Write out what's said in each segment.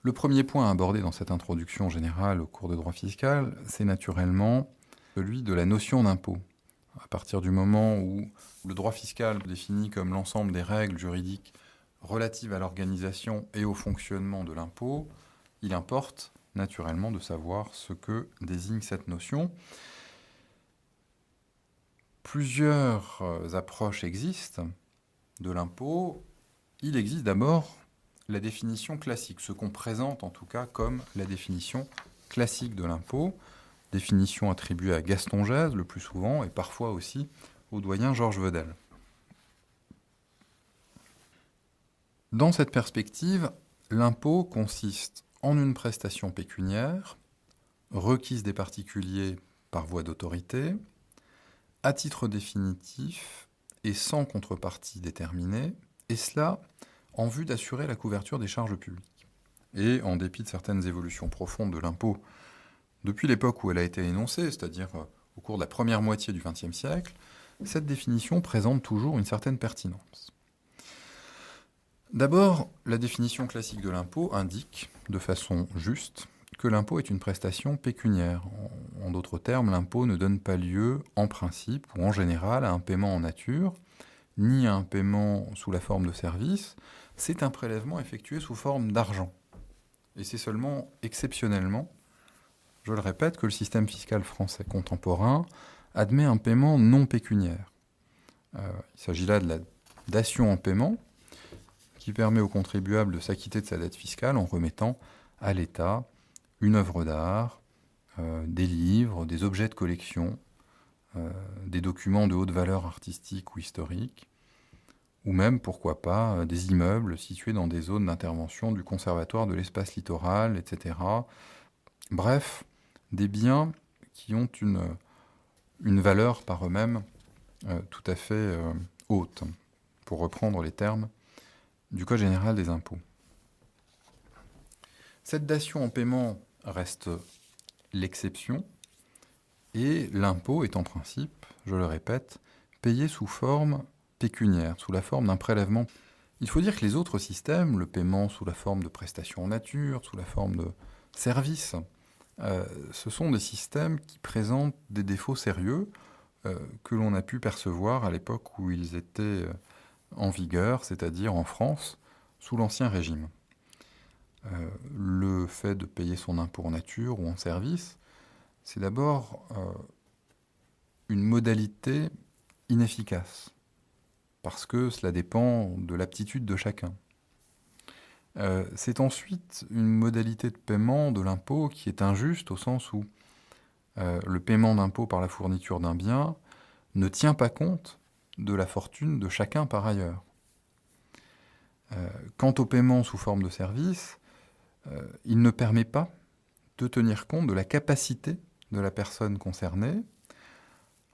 Le premier point à aborder dans cette introduction générale au cours de droit fiscal, c'est naturellement celui de la notion d'impôt. À partir du moment où le droit fiscal définit comme l'ensemble des règles juridiques relatives à l'organisation et au fonctionnement de l'impôt, il importe naturellement de savoir ce que désigne cette notion. Plusieurs approches existent de l'impôt. Il existe d'abord la définition classique, ce qu'on présente en tout cas comme la définition classique de l'impôt, définition attribuée à Gaston Gèze le plus souvent et parfois aussi au doyen Georges Vedel. Dans cette perspective, l'impôt consiste en une prestation pécuniaire, requise des particuliers par voie d'autorité, à titre définitif et sans contrepartie déterminée, et cela en vue d'assurer la couverture des charges publiques. Et en dépit de certaines évolutions profondes de l'impôt depuis l'époque où elle a été énoncée, c'est-à-dire au cours de la première moitié du XXe siècle, cette définition présente toujours une certaine pertinence. D'abord, la définition classique de l'impôt indique, de façon juste, que l'impôt est une prestation pécuniaire. En d'autres termes, l'impôt ne donne pas lieu, en principe ou en général, à un paiement en nature, ni à un paiement sous la forme de service. C'est un prélèvement effectué sous forme d'argent. Et c'est seulement exceptionnellement, je le répète, que le système fiscal français contemporain admet un paiement non pécuniaire. Il s'agit là de la dation en paiement, qui permet au contribuable de s'acquitter de sa dette fiscale en remettant à l'État une œuvre d'art, des livres, des objets de collection, des documents de haute valeur artistique ou historique, ou même, pourquoi pas, des immeubles situés dans des zones d'intervention du Conservatoire de l'espace littoral, etc. Bref, des biens qui ont une valeur par eux-mêmes tout à fait haute, pour reprendre les termes du Code général des impôts. Cette dation en paiement reste l'exception et l'impôt est en principe, je le répète, payé sous forme pécuniaire, sous la forme d'un prélèvement. Il faut dire que les autres systèmes, le paiement sous la forme de prestations en nature, sous la forme de services, ce sont des systèmes qui présentent des défauts sérieux que l'on a pu percevoir à l'époque où ils étaient en vigueur, c'est-à-dire en France, sous l'Ancien Régime. Le fait de payer son impôt en nature ou en service, c'est d'abord une modalité inefficace, parce que cela dépend de l'aptitude de chacun. C'est ensuite une modalité de paiement de l'impôt qui est injuste au sens où le paiement d'impôt par la fourniture d'un bien ne tient pas compte de la fortune de chacun par ailleurs. Quant au paiement sous forme de service, il ne permet pas de tenir compte de la capacité de la personne concernée,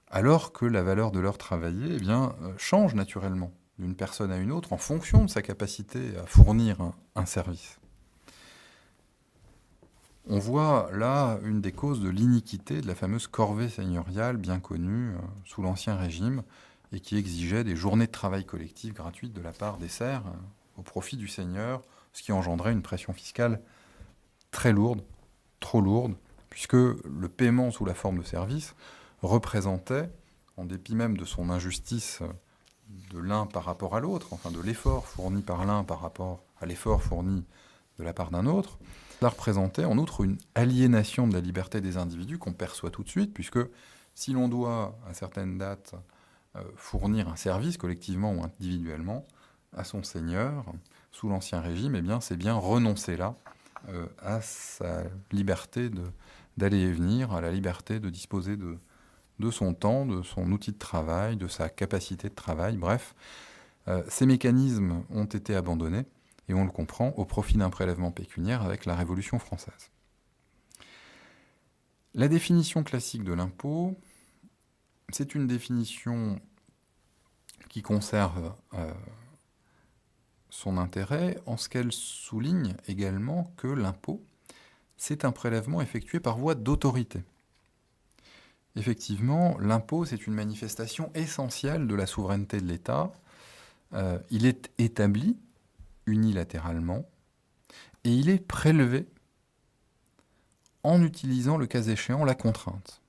alors que la valeur de l'heure travaillée change naturellement d'une personne à une autre en fonction de sa capacité à fournir un service. On voit là une des causes de l'iniquité de la fameuse corvée seigneuriale bien connue sous l'Ancien Régime et qui exigeait des journées de travail collectif gratuites de la part des serfs au profit du seigneur, ce qui engendrait une pression fiscale très lourde, trop lourde, puisque le paiement sous la forme de service représentait, en dépit même de son injustice de l'un par rapport à l'autre, enfin de l'effort fourni par l'un par rapport à l'effort fourni de la part d'un autre, cela représentait en outre une aliénation de la liberté des individus qu'on perçoit tout de suite, puisque si l'on doit, à certaines dates, fournir un service collectivement ou individuellement à son seigneur, sous l'Ancien Régime, c'est bien renoncer là à sa liberté d'aller et venir, à la liberté de disposer de son temps, de son outil de travail, de sa capacité de travail. Bref, ces mécanismes ont été abandonnés, et on le comprend, au profit d'un prélèvement pécuniaire avec la Révolution française. La définition classique de l'impôt, c'est une définition qui conserve son intérêt en ce qu'elle souligne également que l'impôt, c'est un prélèvement effectué par voie d'autorité. Effectivement, l'impôt, c'est une manifestation essentielle de la souveraineté de l'État. Il est établi unilatéralement et il est prélevé en utilisant, le cas échéant, la contrainte.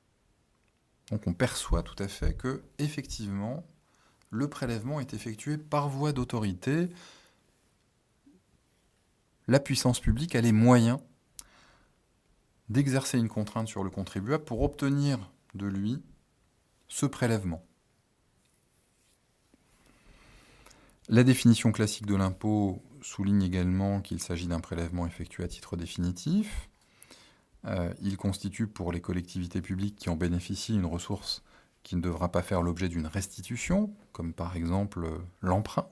Donc on perçoit tout à fait que, effectivement, le prélèvement est effectué par voie d'autorité. La puissance publique a les moyens d'exercer une contrainte sur le contribuable pour obtenir de lui ce prélèvement. La définition classique de l'impôt souligne également qu'il s'agit d'un prélèvement effectué à titre définitif. Il constitue pour les collectivités publiques qui en bénéficient une ressource qui ne devra pas faire l'objet d'une restitution, comme par exemple l'emprunt.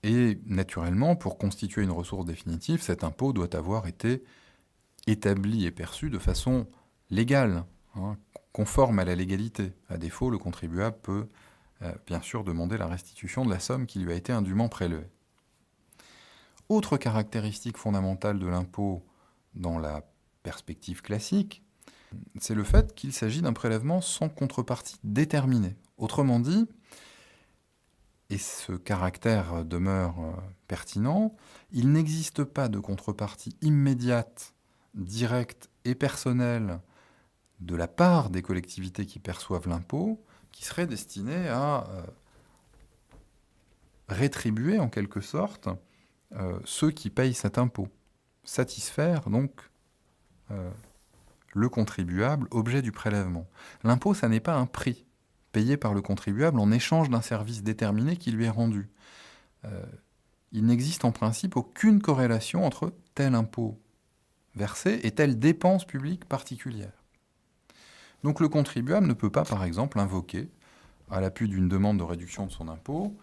Et naturellement, pour constituer une ressource définitive, cet impôt doit avoir été établi et perçu de façon légale, conforme à la légalité. À défaut, le contribuable peut bien sûr demander la restitution de la somme qui lui a été indûment prélevée. Autre caractéristique fondamentale de l'impôt dans la perspective classique, c'est le fait qu'il s'agit d'un prélèvement sans contrepartie déterminée. Autrement dit, et ce caractère demeure pertinent, il n'existe pas de contrepartie immédiate, directe et personnelle de la part des collectivités qui perçoivent l'impôt, qui serait destinée à rétribuer en quelque sorte ceux qui payent cet impôt, satisfaire donc le contribuable, objet du prélèvement. L'impôt, ça n'est pas un prix payé par le contribuable en échange d'un service déterminé qui lui est rendu. Il n'existe en principe aucune corrélation entre tel impôt versé et telle dépense publique particulière. Donc le contribuable ne peut pas, par exemple, invoquer, à l'appui d'une demande de réduction de son impôt,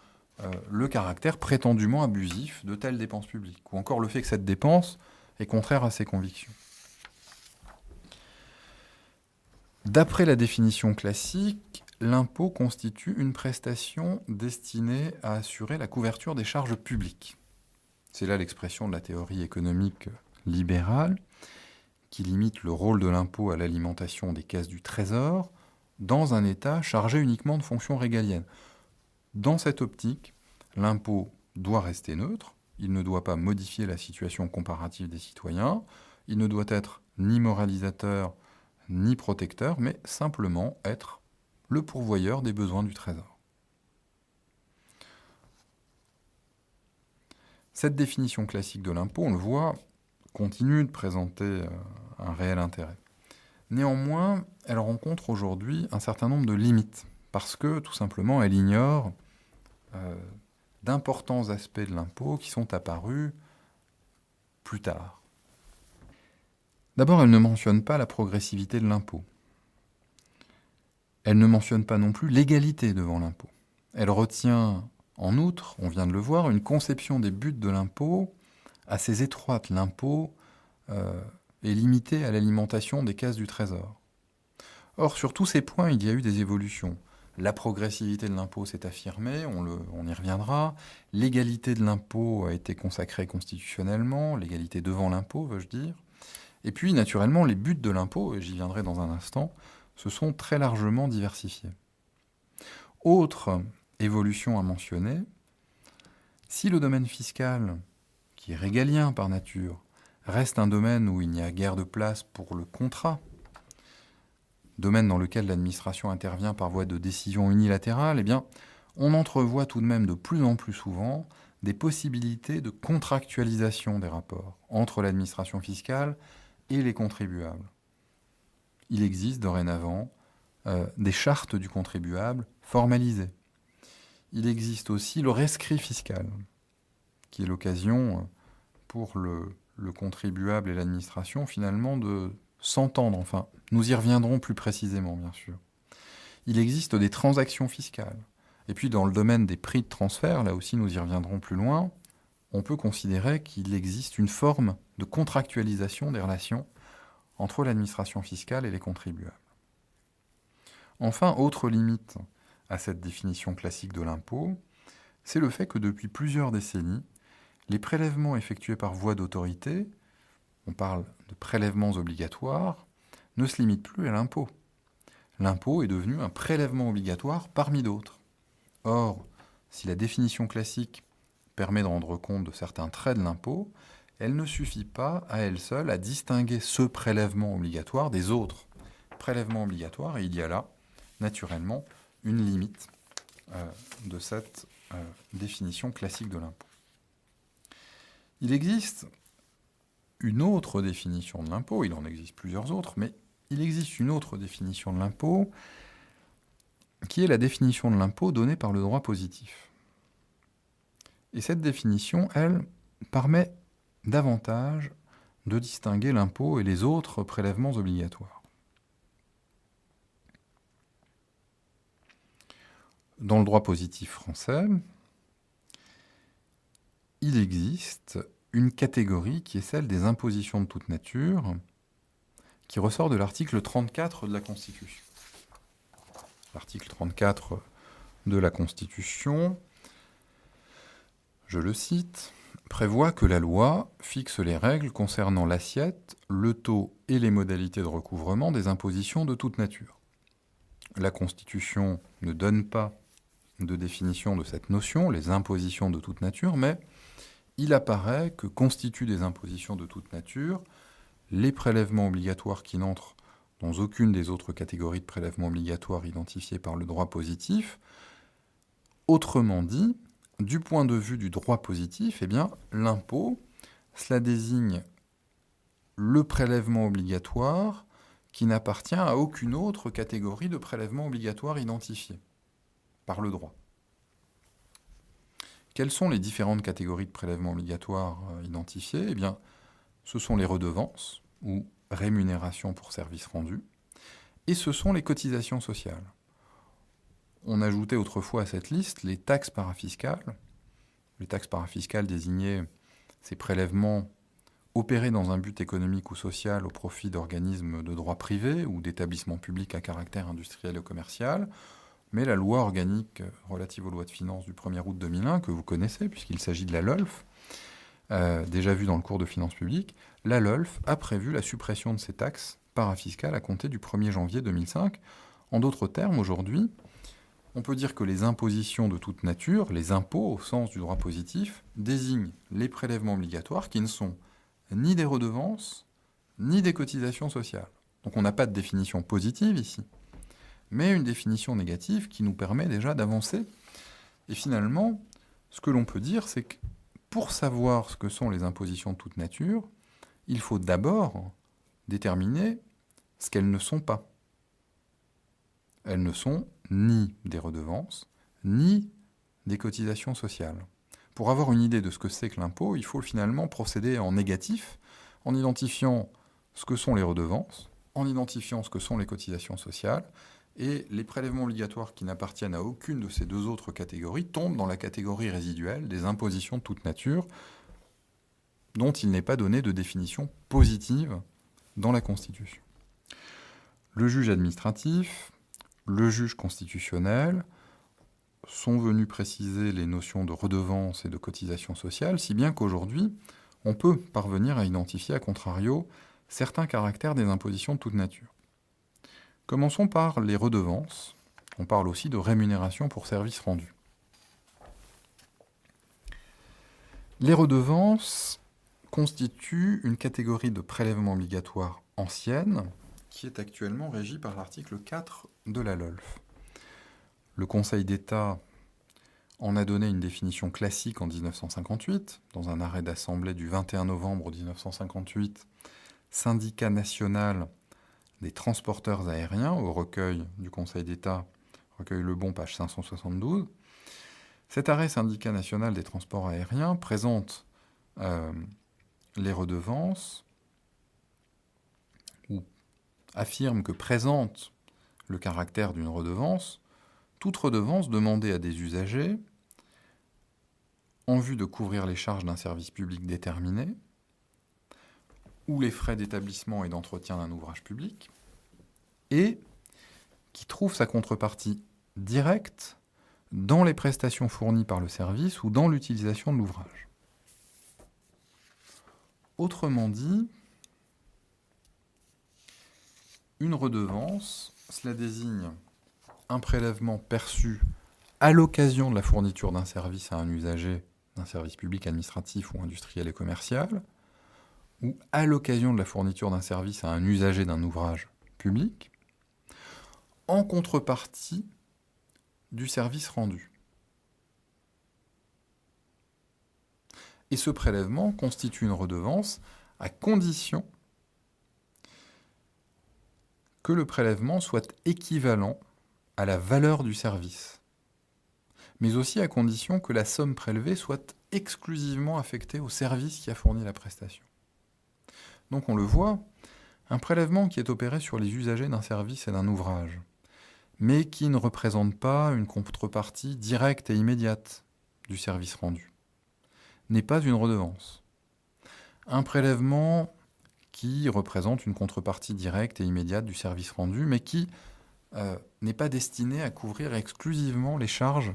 le caractère prétendument abusif de telle dépense publique, ou encore le fait que cette dépense est contraire à ses convictions. D'après la définition classique, l'impôt constitue une prestation destinée à assurer la couverture des charges publiques. C'est là l'expression de la théorie économique libérale, qui limite le rôle de l'impôt à l'alimentation des caisses du Trésor dans un État chargé uniquement de fonctions régaliennes. Dans cette optique, l'impôt doit rester neutre, il ne doit pas modifier la situation comparative des citoyens, il ne doit être ni moralisateur ni protecteur, mais simplement être le pourvoyeur des besoins du Trésor. Cette définition classique de l'impôt, on le voit, continue de présenter un réel intérêt. Néanmoins, elle rencontre aujourd'hui un certain nombre de limites, parce que tout simplement elle ignore d'importants aspects de l'impôt qui sont apparus plus tard. D'abord, elle ne mentionne pas la progressivité de l'impôt. Elle ne mentionne pas non plus l'égalité devant l'impôt. Elle retient, en outre, on vient de le voir, une conception des buts de l'impôt assez étroite. L'impôt est limité à l'alimentation des caisses du Trésor. Or, sur tous ces points, il y a eu des évolutions. La progressivité de l'impôt s'est affirmée, on y reviendra. L'égalité de l'impôt a été consacrée constitutionnellement, l'égalité devant l'impôt, veux-je dire. Et puis, naturellement, les buts de l'impôt, et j'y viendrai dans un instant, se sont très largement diversifiés. Autre évolution à mentionner, si le domaine fiscal, qui est régalien par nature, reste un domaine où il n'y a guère de place pour le contrat, domaine dans lequel l'administration intervient par voie de décision unilatérale, eh bien, on entrevoit tout de même de plus en plus souvent des possibilités de contractualisation des rapports entre l'administration fiscale et les contribuables. Il existe dorénavant des chartes du contribuable formalisées. Il existe aussi le rescrit fiscal, qui est l'occasion pour le contribuable et l'administration finalement de s'entendre. Enfin, nous y reviendrons plus précisément, bien sûr. Il existe des transactions fiscales. Et puis dans le domaine des prix de transfert, là aussi nous y reviendrons plus loin, on peut considérer qu'il existe une forme de contractualisation des relations entre l'administration fiscale et les contribuables. Enfin, autre limite à cette définition classique de l'impôt, c'est le fait que depuis plusieurs décennies, les prélèvements effectués par voie d'autorité, on parle de prélèvements obligatoires, ne se limitent plus à l'impôt. L'impôt est devenu un prélèvement obligatoire parmi d'autres. Or, si la définition classique permet de rendre compte de certains traits de l'impôt, elle ne suffit pas à elle seule à distinguer ce prélèvement obligatoire des autres prélèvements obligatoires, et il y a là, naturellement, une limite de cette définition classique de l'impôt. Il existe une autre définition de l'impôt, il en existe plusieurs autres, mais il existe une autre définition de l'impôt qui est la définition de l'impôt donnée par le droit positif. Et cette définition, elle, permet davantage de distinguer l'impôt et les autres prélèvements obligatoires. Dans le droit positif français, il existe une catégorie qui est celle des impositions de toute nature, qui ressort de l'article 34 de la Constitution. L'article 34 de la Constitution, je le cite, prévoit que la loi fixe les règles concernant l'assiette, le taux et les modalités de recouvrement des impositions de toute nature. La Constitution ne donne pas de définition de cette notion, les impositions de toute nature, mais il apparaît que constituent des impositions de toute nature les prélèvements obligatoires qui n'entrent dans aucune des autres catégories de prélèvements obligatoires identifiées par le droit positif. Autrement dit, du point de vue du droit positif, eh bien, l'impôt, cela désigne le prélèvement obligatoire qui n'appartient à aucune autre catégorie de prélèvements obligatoires identifiés par le droit. Quelles sont les différentes catégories de prélèvements obligatoires identifiées ? Eh bien, ce sont les redevances ou rémunérations pour services rendus, et ce sont les cotisations sociales. On ajoutait autrefois à cette liste les taxes parafiscales. Les taxes parafiscales désignaient ces prélèvements opérés dans un but économique ou social au profit d'organismes de droit privé ou d'établissements publics à caractère industriel et commercial. Mais la loi organique relative aux lois de finances du 1er août 2001, que vous connaissez puisqu'il s'agit de la LOLF, déjà vue dans le cours de finances publiques, la LOLF a prévu la suppression de ces taxes parafiscales à compter du 1er janvier 2005. En d'autres termes, aujourd'hui, on peut dire que les impositions de toute nature, les impôts au sens du droit positif, désignent les prélèvements obligatoires qui ne sont ni des redevances, ni des cotisations sociales. Donc on n'a pas de définition positive ici, mais une définition négative qui nous permet déjà d'avancer. Et finalement, ce que l'on peut dire, c'est que pour savoir ce que sont les impositions de toute nature, il faut d'abord déterminer ce qu'elles ne sont pas. Elles ne sont ni des redevances, ni des cotisations sociales. Pour avoir une idée de ce que c'est que l'impôt, il faut finalement procéder en négatif, en identifiant ce que sont les redevances, en identifiant ce que sont les cotisations sociales, et les prélèvements obligatoires qui n'appartiennent à aucune de ces deux autres catégories tombent dans la catégorie résiduelle des impositions de toute nature, dont il n'est pas donné de définition positive dans la Constitution. Le juge administratif, le juge constitutionnel sont venus préciser les notions de redevance et de cotisation sociale, si bien qu'aujourd'hui, on peut parvenir à identifier, à contrario, certains caractères des impositions de toute nature. Commençons par les redevances. On parle aussi de rémunération pour services rendus. Les redevances constituent une catégorie de prélèvements obligatoires ancienne qui est actuellement régie par l'article 4 de la LOLF. Le Conseil d'État en a donné une définition classique en 1958, dans un arrêt d'assemblée du 21 novembre 1958, syndicat national des transporteurs aériens, au recueil du Conseil d'État, recueil Lebon, page 572. Cet arrêt syndicat national des transports aériens présente les redevances, ou affirme que présente le caractère d'une redevance, toute redevance demandée à des usagers en vue de couvrir les charges d'un service public déterminé, ou les frais d'établissement et d'entretien d'un ouvrage public, et qui trouve sa contrepartie directe dans les prestations fournies par le service ou dans l'utilisation de l'ouvrage. Autrement dit, une redevance, cela désigne un prélèvement perçu à l'occasion de la fourniture d'un service à un usager, d'un service public administratif ou industriel et commercial, ou à l'occasion de la fourniture d'un service à un usager d'un ouvrage public, en contrepartie du service rendu. Et ce prélèvement constitue une redevance à condition que le prélèvement soit équivalent à la valeur du service, mais aussi à condition que la somme prélevée soit exclusivement affectée au service qui a fourni la prestation. Donc on le voit, un prélèvement qui est opéré sur les usagers d'un service et d'un ouvrage, mais qui ne représente pas une contrepartie directe et immédiate du service rendu, n'est pas une redevance. Un prélèvement qui représente une contrepartie directe et immédiate du service rendu, mais qui n'est pas destiné à couvrir exclusivement les charges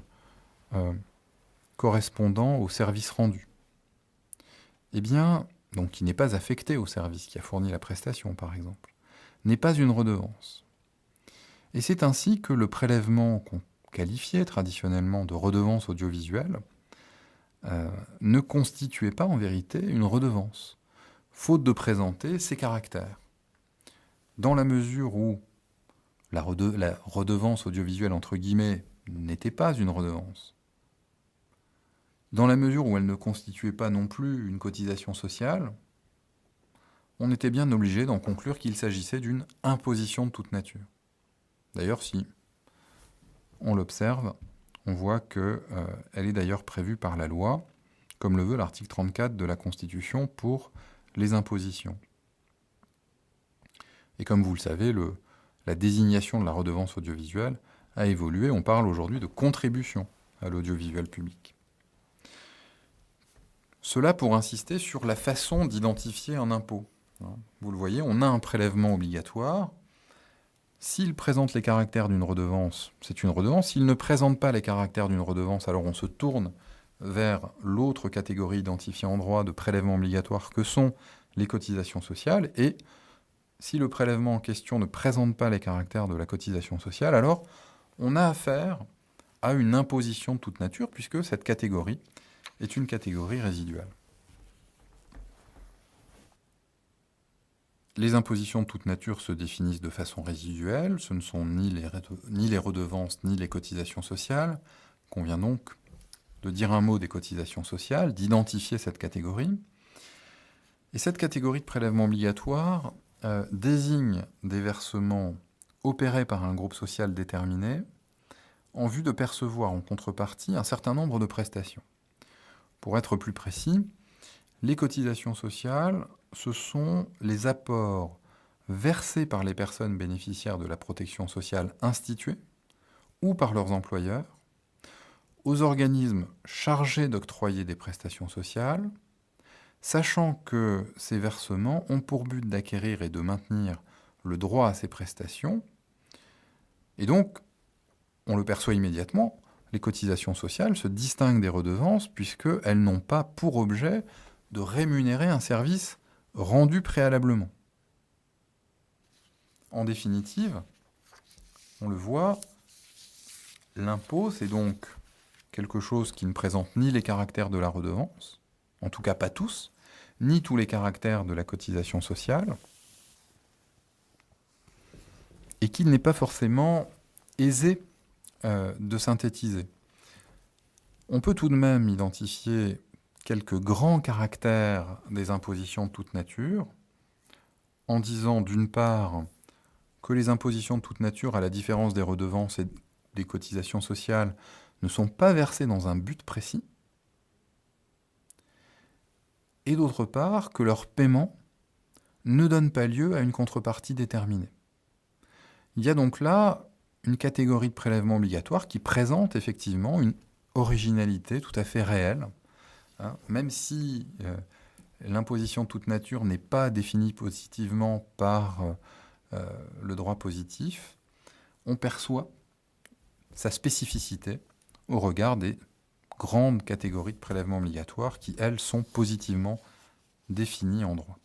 correspondant au service rendu. Eh bien, donc qui n'est pas affecté au service qui a fourni la prestation, par exemple, n'est pas une redevance. Et c'est ainsi que le prélèvement qu'on qualifiait traditionnellement de redevance audiovisuelle ne constituait pas en vérité une redevance, faute de présenter ses caractères. Dans la mesure où la redevance audiovisuelle, entre guillemets, n'était pas une redevance, dans la mesure où elle ne constituait pas non plus une cotisation sociale, on était bien obligé d'en conclure qu'il s'agissait d'une imposition de toute nature. D'ailleurs, si on l'observe, on voit qu'elle est d'ailleurs prévue par la loi, comme le veut l'article 34 de la Constitution pour les impositions. Et comme vous le savez, la désignation de la redevance audiovisuelle a évolué. On parle aujourd'hui de contribution à l'audiovisuel public. Cela pour insister sur la façon d'identifier un impôt. Vous le voyez, on a un prélèvement obligatoire. S'il présente les caractères d'une redevance, c'est une redevance. S'il ne présente pas les caractères d'une redevance, alors on se tourne vers l'autre catégorie identifiée en droit de prélèvement obligatoire que sont les cotisations sociales. Et si le prélèvement en question ne présente pas les caractères de la cotisation sociale, alors on a affaire à une imposition de toute nature, puisque cette catégorie est une catégorie résiduelle. Les impositions de toute nature se définissent de façon résiduelle, ce ne sont ni les redevances ni les cotisations sociales. Il convient donc de dire un mot des cotisations sociales, d'identifier cette catégorie. Et cette catégorie de prélèvement obligatoire désigne des versements opérés par un groupe social déterminé en vue de percevoir en contrepartie un certain nombre de prestations. Pour être plus précis, les cotisations sociales, ce sont les apports versés par les personnes bénéficiaires de la protection sociale instituée ou par leurs employeurs aux organismes chargés d'octroyer des prestations sociales, sachant que ces versements ont pour but d'acquérir et de maintenir le droit à ces prestations. Et donc, on le perçoit immédiatement, les cotisations sociales se distinguent des redevances puisqu'elles n'ont pas pour objet de rémunérer un service rendu préalablement. En définitive, on le voit, l'impôt, c'est donc quelque chose qui ne présente ni les caractères de la redevance, en tout cas pas tous, ni tous les caractères de la cotisation sociale, et qu'il n'est pas forcément aisé de synthétiser. On peut tout de même identifier quelques grands caractères des impositions de toute nature, en disant d'une part que les impositions de toute nature, à la différence des redevances et des cotisations sociales, ne sont pas versées dans un but précis, et d'autre part que leur paiement ne donne pas lieu à une contrepartie déterminée. Il y a donc là une catégorie de prélèvements obligatoires qui présente effectivement une originalité tout à fait réelle, même si l'imposition de toute nature n'est pas définie positivement par le droit positif, on perçoit sa spécificité au regard des grandes catégories de prélèvements obligatoires qui, elles, sont positivement définies en droit.